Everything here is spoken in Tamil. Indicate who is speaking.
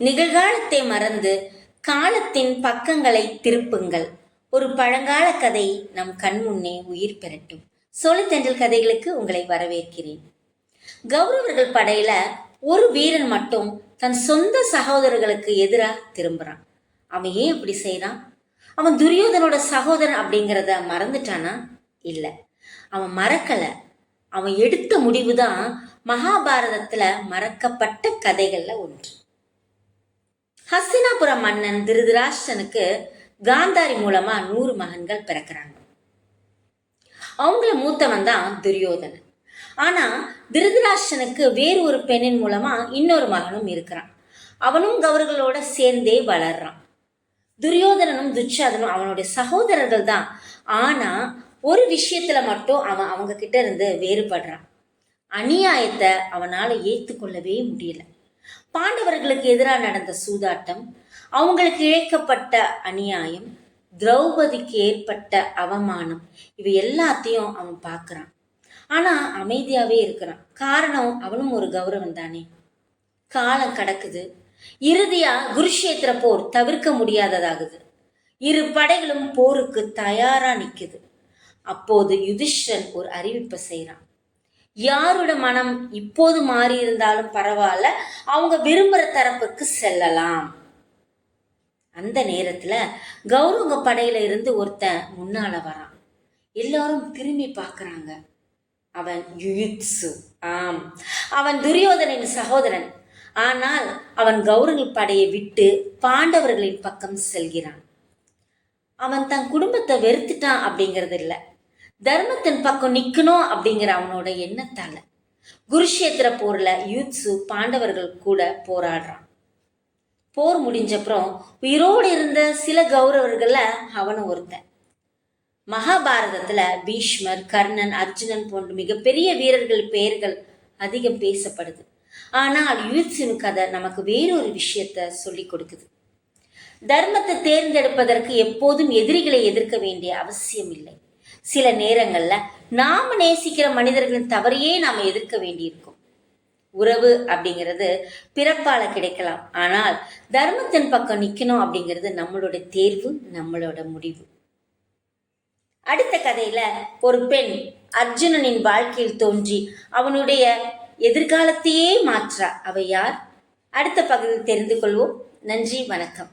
Speaker 1: நிகழ்காலத்தை மறந்து காலத்தின் பக்கங்களை திருப்புங்கள். ஒரு பழங்கால கதை நம் கண்முன்னே உயிர் பெறட்டும். சோலைத்தென்றல் கதைகளுக்கு உங்களை வரவேற்கிறேன். கௌரவர்கள் படையில ஒரு வீரன் மட்டும் தன் சொந்த சகோதரர்களுக்கு எதிராக திரும்புறான். அவன் ஏன் இப்படி செய்யறான்? அவன் துரியோதனோட சகோதரன் அப்படிங்கிறத மறந்துட்டானா? இல்ல, அவன் மறக்கல. அவன் எடுத்த முடிவுதான் மகாபாரதத்துல மறக்கப்பட்ட கதைகள்ல ஒன்று. ஹஸ்தினாபுர மன்னன் திருதராஷ்டிரனுக்கு காந்தாரி மூலமா 100 மகன்கள் பிறக்கிறாங்க. அவங்கள மூத்தவன் தான் துரியோதனன். ஆனா திருதராஷ்டிரனுக்கு வேறு ஒரு பெண்ணின் மூலமா இன்னொரு மகனும் இருக்கிறான். அவனும் கௌரவர்களோட சேர்ந்தே வளர்றான். துரியோதனனும் துச்சாதனும் அவனுடைய சகோதரர்கள் தான். ஆனா ஒரு விஷயத்துல மட்டும் அவன் அவங்க கிட்ட இருந்து வேறுபடுறான். அநியாயத்தை அவனால ஏத்துக்கொள்ளவே முடியல. பாண்டவர்களுக்கு எதிராக நடந்த சூதாட்டம், அவங்களுக்கு இழைக்கப்பட்ட அநியாயம், திரௌபதிக்கு ஏற்பட்ட அவமானம், இவை எல்லாத்தையும் அவன் பார்க்கறான். ஆனா அமைதியாவே இருக்கிறான். காரணம், அவனும் ஒரு கௌரவன் தானே. காலம் கடக்குது. இறுதியா குருஷேத்திர போர் தவிர்க்க முடியாததாகுது. இரு படைகளும் போருக்கு தயாரா நிக்குது. அப்போது யுதிஷ்டன் ஒரு அறிவிப்பை செய்யறான். யாரோட மனம் இப்போது மாறி இருந்தாலும் பரவாயில்ல, அவங்க விரும்புற தரப்புக்கு செல்லலாம். அந்த நேரத்துல கௌரவங்க படையில இருந்து ஒருத்தன் முன்னால வரான். எல்லாரும் திரும்பி பார்க்கறாங்க. அவன் யுயுத்சு. அவன் துரியோதனின் சகோதரன். ஆனால் அவன் கௌரவர்கள் படையை விட்டு பாண்டவர்களின் பக்கம் செல்கிறான். அவன் தன் குடும்பத்தை வெறுத்துட்டான் அப்படிங்கிறது இல்லை, தர்மத்தின் பக்கம் நிக்கணும் அப்படிங்கிற அவனோட எண்ணத்தால குருஷேத்திர போர்ல யுத்சு பாண்டவர்கள் கூட போராடுறான். போர் முடிஞ்சப்புறம் உயிரோடு இருந்த சில கௌரவர்கள்ல அவனும் ஒருத்தன். மகாபாரதத்துல பீஷ்மர், கர்ணன், அர்ஜுனன் போன்ற மிகப்பெரிய வீரர்கள் பெயர்கள் அதிகம் பேசப்படுது. ஆனால் யுத்சுவின் கதை நமக்கு வேறொரு விஷயத்த சொல்லி கொடுக்குது. தர்மத்தை தேர்ந்தெடுப்பதற்கு எப்போதும் எதிரிகளை எதிர்க்க வேண்டிய அவசியம் இல்லை. சில நேரங்கள்ல நாம நேசிக்கிற மனிதர்களின் தவறையே நாம எதிர்க்க வேண்டியிருக்கும். உறவு அப்படிங்கிறது பிறப்பால கிடைக்கலாம், ஆனால் தர்மத்தின் பக்கம் நிக்கணும் அப்படிங்கிறது நம்மளோட தேர்வு, நம்மளோட முடிவு. அடுத்த கதையில ஒரு பெண் அர்ஜுனனின் வாழ்க்கையில் தோன்றி அவனுடைய எதிர்காலத்தையே மாற்றா. அவ யார்? அடுத்த பகுதியில் தெரிந்து கொள்வோம். நன்றி, வணக்கம்.